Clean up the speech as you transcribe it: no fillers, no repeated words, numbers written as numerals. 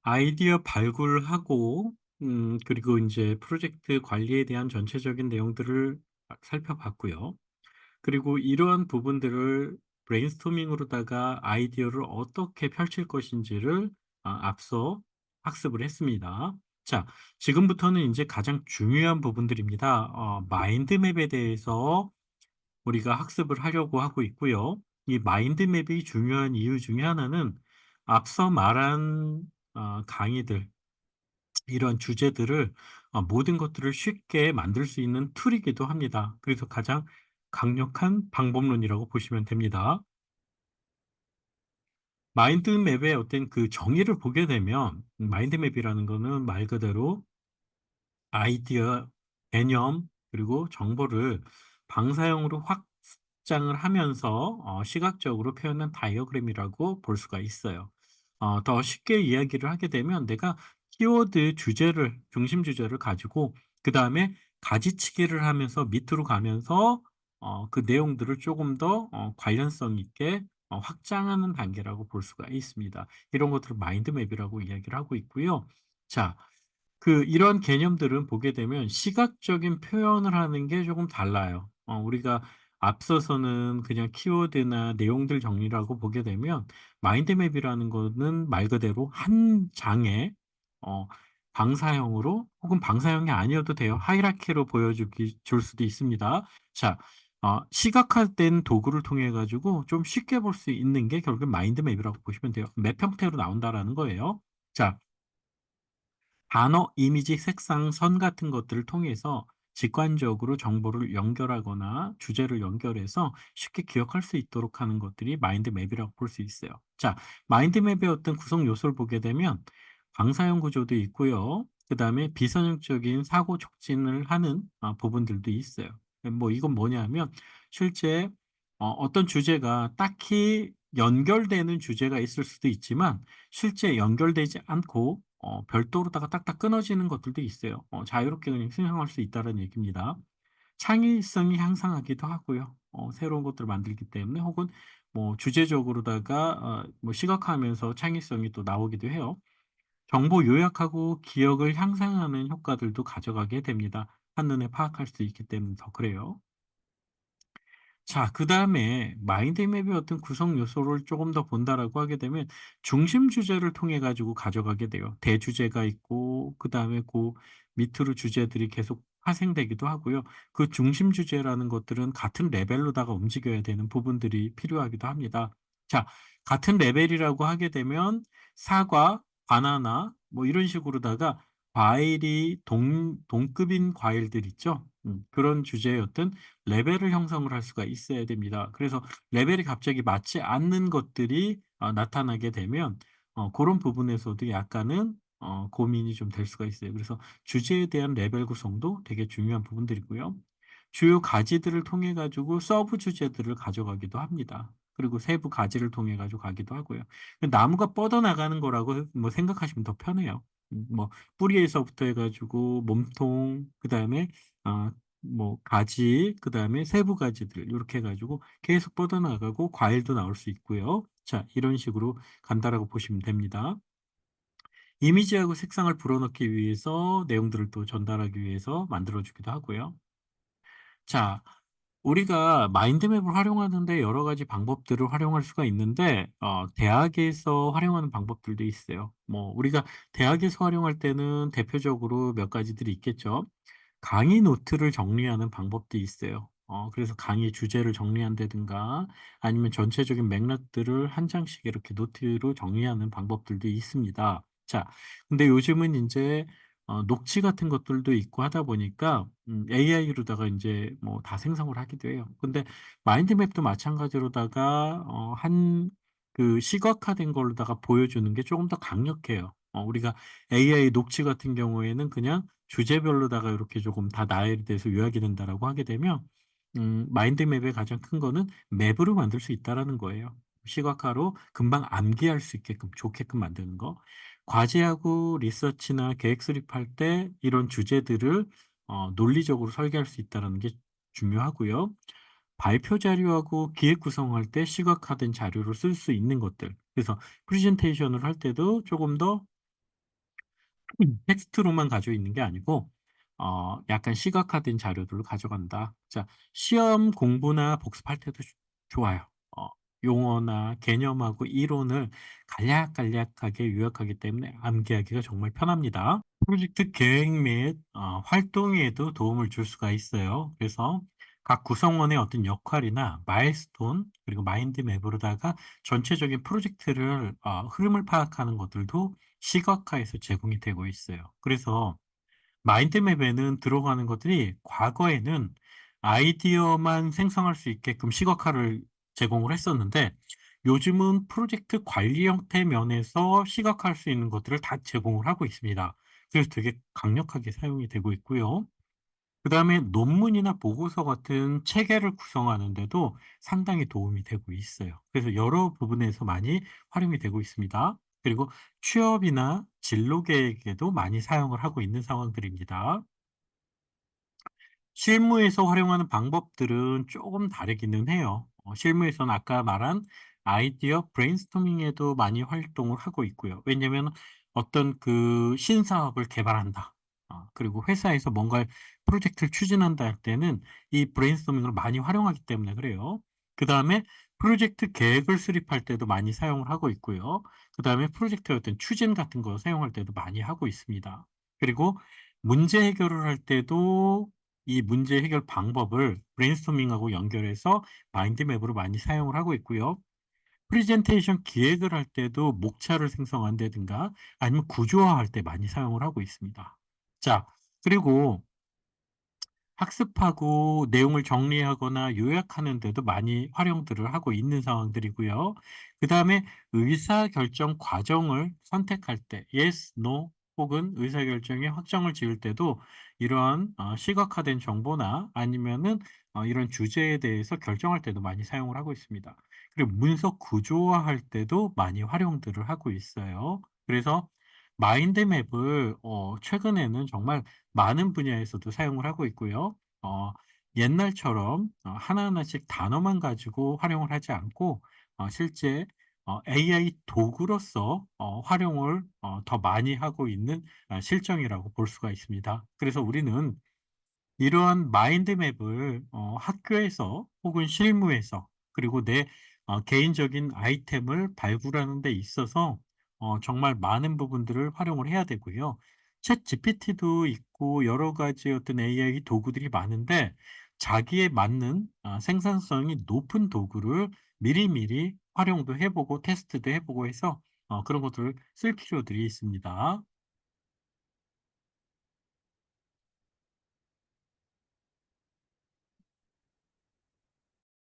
아이디어 발굴하고 그리고 이제 프로젝트 관리에 대한 전체적인 내용들을 살펴봤고요. 그리고 이러한 부분들을 브레인스토밍으로다가 아이디어를 어떻게 펼칠 것인지를 앞서 학습을 했습니다. 자, 지금부터는 이제 가장 중요한 부분들입니다. 마인드맵에 대해서 우리가 학습을 하려고 하고 있고요. 이 마인드맵이 중요한 이유 중에 하나는 앞서 말한 강의들, 이런 주제들을 모든 것들을 쉽게 만들 수 있는 툴이기도 합니다. 그래서 가장 강력한 방법론이라고 보시면 됩니다. 마인드맵의 어떤 그 정의를 보게 되면 마인드맵이라는 거는 말 그대로 아이디어, 개념, 그리고 정보를 방사형으로 확장을 하면서 시각적으로 표현한 다이어그램이라고 볼 수가 있어요. 더 쉽게 이야기를 하게 되면 내가 키워드 주제를 중심 주제를 가지고 그다음에 가지치기를 하면서 밑으로 가면서 그 내용들을 조금 더 관련성 있게 확장하는 단계라고 볼 수가 있습니다. 이런 것들을 마인드맵이라고 이야기를 하고 있고요. 자, 이런 개념들은 보게 되면 시각적인 표현을 하는 게 조금 달라요. 우리가 앞서서는 그냥 키워드나 내용들 정리라고 보게 되면 마인드맵이라는 거는 말 그대로 한 장에 어 방사형으로 혹은 방사형이 아니어도 돼요. 하이라키로 보여주기 줄 수도 있습니다. 자, 시각화된 도구를 통해 가지고 좀 쉽게 볼 수 있는 게 결국엔 마인드맵이라고 보시면 돼요. 맵 형태로 나온다라는 거예요. 자, 단어, 이미지, 색상, 선 같은 것들을 통해서 직관적으로 정보를 연결하거나 주제를 연결해서 쉽게 기억할 수 있도록 하는 것들이 마인드맵이라고 볼 수 있어요. 자, 마인드맵의 어떤 구성 요소를 보게 되면 방사형 구조도 있고요. 그다음에 비선형적인 사고 촉진을 하는 부분들도 있어요. 뭐 이건 뭐냐면 실제 어떤 주제가 딱히 연결되는 주제가 있을 수도 있지만 실제 연결되지 않고 별도로다가 딱딱 끊어지는 것들도 있어요. 자유롭게 그냥 생성할 수 있다는 얘기입니다. 창의성이 향상하기도 하고요. 새로운 것들을 만들기 때문에 혹은 뭐 주제적으로다가 뭐 시각화하면서 창의성이 또 나오기도 해요. 정보 요약하고 기억을 향상하는 효과들도 가져가게 됩니다. 한눈에 파악할 수 있기 때문에 더 그래요. 자, 그다음에 마인드맵의 어떤 구성 요소를 조금 더 본다라고 하게 되면 중심 주제를 통해 가지고 가져가게 돼요. 대주제가 있고 그다음에 밑으로 주제들이 계속 파생되기도 하고요. 그 중심 주제라는 것들은 같은 레벨로다가 움직여야 되는 부분들이 필요하기도 합니다. 자, 같은 레벨이라고 하게 되면 사과, 바나나 뭐 이런 식으로다가 과일이 동급인 과일들 있죠. 그런 주제의 어떤 레벨을 형성을 할 수가 있어야 됩니다. 그래서 레벨이 갑자기 맞지 않는 것들이 나타나게 되면 고런 부분에서도 약간은 고민이 좀 될 수가 있어요. 그래서 주제에 대한 레벨 구성도 되게 중요한 부분들이고요. 주요 가지들을 통해 가지고 서브 주제들을 가져가기도 합니다. 그리고 세부 가지를 통해 가지고 가기도 하고요. 나무가 뻗어나가는 거라고 뭐 생각하시면 더 편해요. 뭐 뿌리에서부터 해 가지고 몸통 그다음에 아 뭐 가지 그다음에 세부 가지들 요렇게 해 가지고 계속 뻗어나가고 과일도 나올 수 있고요. 자, 이런 식으로 간다라고 보시면 됩니다. 이미지하고 색상을 불어넣기 위해서 내용들을 또 전달하기 위해서 만들어 주기도 하고요. 자, 우리가 마인드맵을 활용하는데 여러 가지 방법들을 활용할 수가 있는데 대학에서 활용하는 방법들도 있어요. 뭐 우리가 대학에서 활용할 때는 대표적으로 몇 가지들이 있겠죠. 강의 노트를 정리하는 방법도 있어요. 그래서 강의 주제를 정리한다든가 아니면 전체적인 맥락들을 한 장씩 이렇게 노트로 정리하는 방법들도 있습니다. 자, 근데 요즘은 이제 녹취 같은 것들도 있고 하다 보니까 AI로다가 이제 뭐 다 생성을 하기도 해요. 근데 마인드맵도 마찬가지로다가 시각화된 걸로다가 보여주는 게 조금 더 강력해요. 우리가 AI 녹취 같은 경우에는 그냥 주제별로다가 이렇게 조금 다 나열돼서 요약이 된다라고 하게 되면 마인드맵의 가장 큰 거는 맵으로 만들 수 있다라는 거예요. 시각화로 금방 암기할 수 있게끔 좋게끔 만드는 거. 과제하고 리서치나 계획 수립할 때 이런 주제들을 논리적으로 설계할 수 있다는 게 중요하고요. 발표 자료하고 기획 구성할 때 시각화된 자료를 쓸 수 있는 것들. 그래서 프레젠테이션을 할 때도 조금 더 텍스트로만 가지고 있는 게 아니고 약간 시각화된 자료들을 가져간다. 자, 시험 공부나 복습할 때도 좋아요. 용어나 개념하고 이론을 간략간략하게 요약하기 때문에 암기하기가 정말 편합니다. 프로젝트 계획 및 활동에도 도움을 줄 수가 있어요. 그래서 각 구성원의 어떤 역할이나 마일스톤 그리고 마인드 맵으로다가 전체적인 프로젝트를 흐름을 파악하는 것들도 시각화해서 제공이 되고 있어요. 그래서 마인드맵에는 들어가는 것들이 과거에는 아이디어만 생성할 수 있게끔 시각화를 제공을 했었는데 요즘은 프로젝트 관리 형태 면에서 시각화할 수 있는 것들을 다 제공을 하고 있습니다. 그래서 되게 강력하게 사용이 되고 있고요. 그다음에 논문이나 보고서 같은 체계를 구성하는 데도 상당히 도움이 되고 있어요. 그래서 여러 부분에서 많이 활용이 되고 있습니다. 그리고 취업이나 진로 계획에도 많이 사용을 하고 있는 상황들입니다. 실무에서 활용하는 방법들은 조금 다르기는 해요. 실무에서는 아까 말한 아이디어 브레인스토밍에도 많이 활동을 하고 있고요. 왜냐하면 어떤 그 신사업을 개발한다. 그리고 회사에서 뭔가 프로젝트를 추진한다 할 때는 이 브레인스토밍을 많이 활용하기 때문에 그래요. 그다음에 프로젝트 계획을 수립할 때도 많이 사용을 하고 있고요. 그다음에 프로젝트의 어떤 추진 같은 거 사용할 때도 많이 하고 있습니다. 그리고 문제 해결을 할 때도 이 문제 해결 방법을 브레인스토밍하고 연결해서 마인드맵으로 많이 사용을 하고 있고요. 프레젠테이션 기획을 할 때도 목차를 생성한다든가 아니면 구조화할 때 많이 사용을 하고 있습니다. 자, 그리고 학습하고 내용을 정리하거나 요약하는 데도 많이 활용들을 하고 있는 상황들이고요. 그다음에 의사결정 과정을 선택할 때 yes, no 혹은 의사결정에 확정을 지을 때도 이러한 시각화된 정보나 아니면은 이런 주제에 대해서 결정할 때도 많이 사용을 하고 있습니다. 그리고 문서 구조화할 때도 많이 활용들을 하고 있어요. 그래서 마인드맵을 최근에는 정말 많은 분야에서도 사용을 하고 있고요. 어 옛날처럼 하나하나씩 단어만 가지고 활용을 하지 않고 실제 AI 도구로서 활용을 더 많이 하고 있는 실정이라고 볼 수가 있습니다. 그래서 우리는 이러한 마인드맵을 학교에서 혹은 실무에서 그리고 내 개인적인 아이템을 발굴하는 데 있어서 정말 많은 부분들을 활용을 해야 되고요. 챗GPT도 있고 여러 가지 어떤 AI 도구들이 많은데 자기에 맞는 생산성이 높은 도구를 미리미리 활용도 해 보고 테스트도 해 보고 해서 그런 것들을 쓸 필요들이 있습니다.